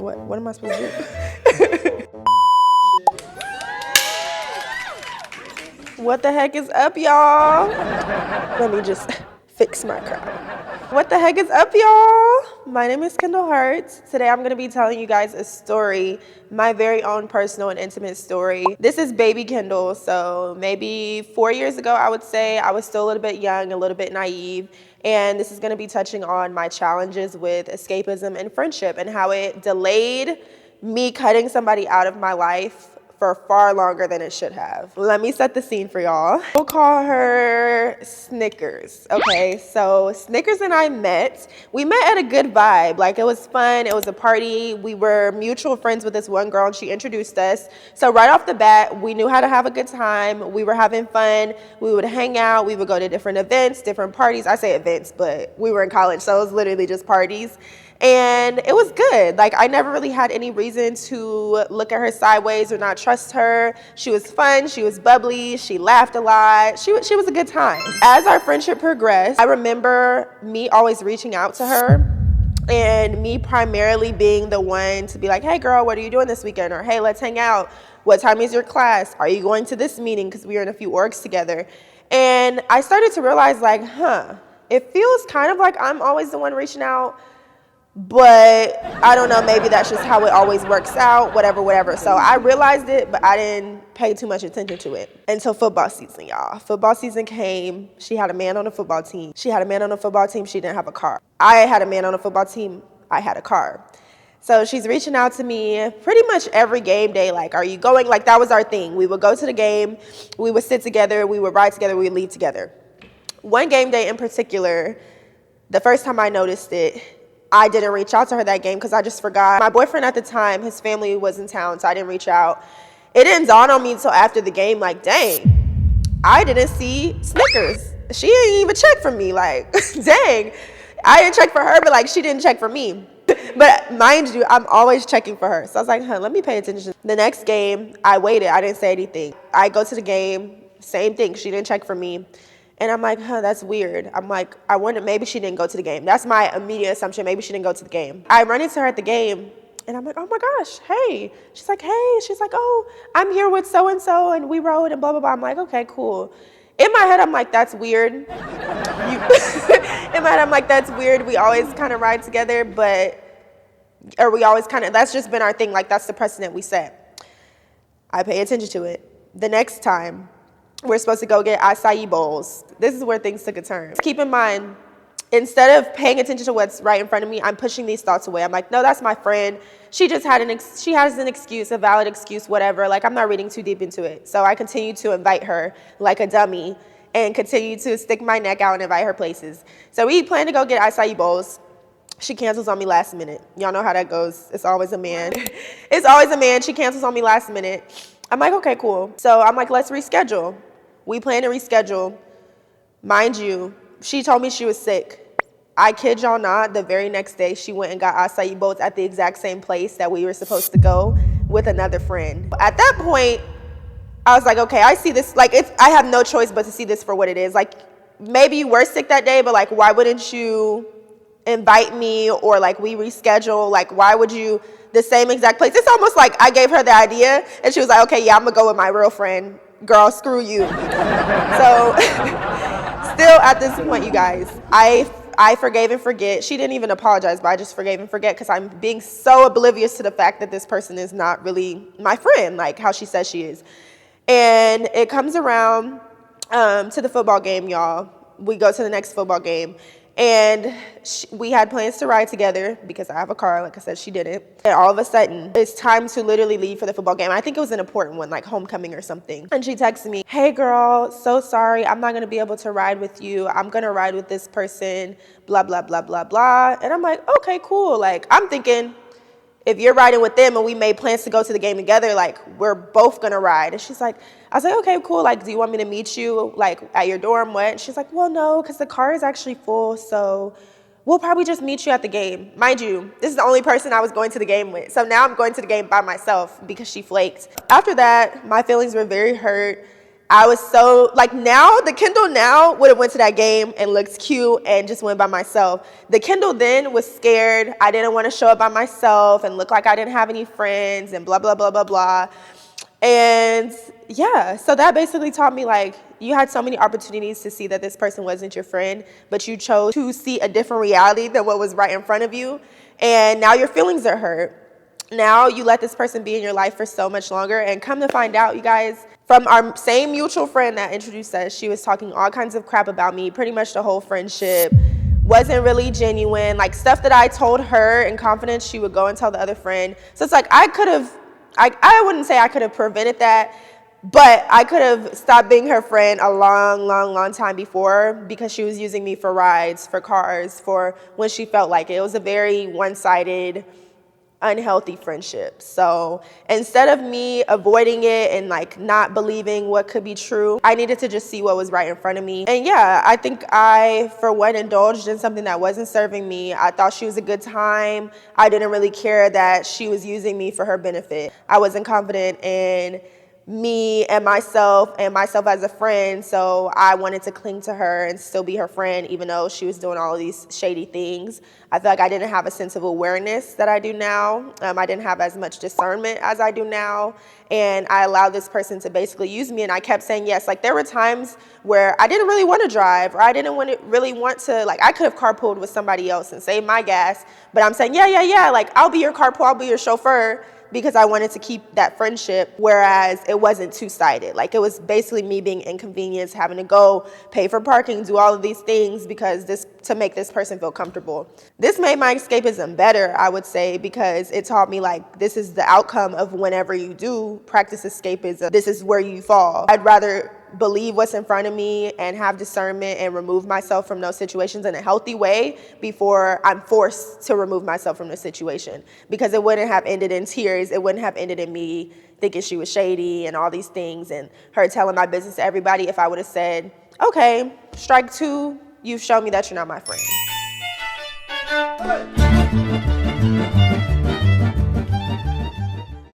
What am I supposed to do? What the heck is up, y'all? Let me just fix my crown. What the heck is up, y'all? My name is Kendall Hart. Today I'm going to be telling you guys a story, my very own personal and intimate story. This is baby Kendall, so maybe 4 years ago, I would say. I was still a little bit young, a little bit naive, and this is going to be touching on my challenges with escapism and friendship and how it delayed me cutting somebody out of my life for far longer than it should have. Let me set the scene for y'all. We'll call her Snickers. Okay, so Snickers and I met. We met at a good vibe. Like, it was fun. It was a party. We were mutual friends with this one girl, and she introduced us. So right off the bat, we knew how to have a good time. We were having fun. We would hang out. We would go to different events, different parties. I say events, but we were in college, so it was literally just parties. And it was good. Like, I never really had any reason to look at her sideways or not trust her. She was fun. She was bubbly. She laughed a lot. She was a good time. As our friendship progressed, I remember me always reaching out to her and me primarily being the one to be like, hey, girl, what are you doing this weekend? Or, hey, let's hang out. What time is your class? Are you going to this meeting? Because we were in a few orgs together. And I started to realize, like, it feels kind of like I'm always the one reaching out. But I don't know, maybe that's just how it always works out, whatever. So I realized it, but I didn't pay too much attention to it until football season, y'all. Football season came. She had a man on the football team. She didn't have a car. I had a man on the football team. I had a car. So she's reaching out to me pretty much every game day. Like, are you going? Like, that was our thing. We would go to the game. We would sit together. We would ride together. We would leave together. One game day in particular, the first time I noticed it, I didn't reach out to her that game because I just forgot. My boyfriend at the time, his family was in town, so I didn't reach out. It didn't dawn on me until after the game, like, dang, I didn't see Snickers. She didn't even check for me. Like, dang, I didn't check for her, but, like, she didn't check for me. But mind you, I'm always checking for her. So I was like, let me pay attention. The next game, I waited. I didn't say anything. I go to the game, same thing. She didn't check for me. And I'm like, that's weird. I'm like, I wonder, maybe she didn't go to the game. That's my immediate assumption. Maybe she didn't go to the game. I run into her at the game, and I'm like, oh my gosh, hey. She's like, hey. She's like, oh, I'm here with so-and-so, and we rode, and blah, blah, blah. I'm like, okay, cool. In my head, I'm like, that's weird. In my head, I'm like, that's weird. We always kind of ride together, that's just been our thing. Like, that's the precedent we set. I pay attention to it. The next time, we're supposed to go get acai bowls. This is where things took a turn. Keep in mind, instead of paying attention to what's right in front of me, I'm pushing these thoughts away. I'm like, no, that's my friend. She just had she has an excuse, a valid excuse, whatever. Like, I'm not reading too deep into it. So I continue to invite her like a dummy and continue to stick my neck out and invite her places. So we plan to go get acai bowls. She cancels on me last minute. Y'all know how that goes. It's always a man. It's always a man. She cancels on me last minute. I'm like, okay, cool. So I'm like, let's reschedule. We plan to reschedule. Mind you, she told me she was sick. I kid y'all not, the very next day, she went and got acai bowls at the exact same place that we were supposed to go with another friend. At that point, I was like, okay, I see this. Like, I have no choice but to see this for what it is. Like, maybe you were sick that day, but, like, why wouldn't you invite me or, like, we reschedule? Like, why would you, the same exact place? It's almost like I gave her the idea, and she was like, okay, yeah, I'm going to go with my real friend. Girl, screw you. So still at this point, you guys, I forgave and forget. She didn't even apologize, but I just forgave and forget because I'm being so oblivious to the fact that this person is not really my friend, like how she says she is. And it comes around to the football game, y'all. We go to the next football game. And we had plans to ride together because I have a car. Like I said, she didn't. And all of a sudden, it's time to literally leave for the football game. I think it was an important one, like homecoming or something. And she texted me, hey, girl, so sorry. I'm not going to be able to ride with you. I'm going to ride with this person, blah, blah, blah, blah, blah. And I'm like, okay, cool. Like, I'm thinking, if you're riding with them and we made plans to go to the game together, like, we're both going to ride. And she's like, I was like, okay, cool. Like, do you want me to meet you, like, at your dorm? What? And she's like, well, no, because the car is actually full. So we'll probably just meet you at the game. Mind you, this is the only person I was going to the game with. So now I'm going to the game by myself because she flaked. After that, my feelings were very hurt. I was so, like, now, the Kendall now would have went to that game and looked cute and just went by myself. The Kendall then was scared. I didn't want to show up by myself and look like I didn't have any friends and blah, blah, blah, blah, blah. And yeah, so that basically taught me, like, you had so many opportunities to see that this person wasn't your friend, but you chose to see a different reality than what was right in front of you. And now your feelings are hurt. Now you let this person be in your life for so much longer, and come to find out, you guys, from our same mutual friend that introduced us, she was talking all kinds of crap about me, pretty much the whole friendship. Wasn't really genuine, like stuff that I told her in confidence, she would go and tell the other friend. So it's like I wouldn't say I could have prevented that, but I could have stopped being her friend a long time before, because she was using me for rides, for cars, for when she felt like it. It was a very one-sided, unhealthy friendship. So instead of me avoiding it and like not believing what could be true, I needed to just see what was right in front of me. And yeah, I think I, for one, indulged in something that wasn't serving me. I thought she was a good time. I didn't really care that she was using me for her benefit. I wasn't confident in me and myself as a friend, so I wanted to cling to her and still be her friend, even though she was doing all of these shady things. I feel like I didn't have a sense of awareness that I do now. I didn't have as much discernment as I do now, and I allowed this person to basically use me, and I kept saying yes. Like, there were times where I didn't really want to drive, or I didn't really want to, like, I could have carpooled with somebody else and saved my gas, but I'm saying, yeah, like, I'll be your carpool, I'll be your chauffeur, because I wanted to keep that friendship, whereas it wasn't two-sided. Like, it was basically me being inconvenienced, having to go pay for parking, do all of these things to make this person feel comfortable. This made my escapism better, I would say, because it taught me, like, this is the outcome of whenever you do practice escapism. This is where you fall. I'd rather believe what's in front of me and have discernment and remove myself from those situations in a healthy way before I'm forced to remove myself from the situation, because it wouldn't have ended in tears. It wouldn't have ended in me thinking she was shady and all these things and her telling my business to everybody if I would have said, okay, strike two, you've shown me that you're not my friend.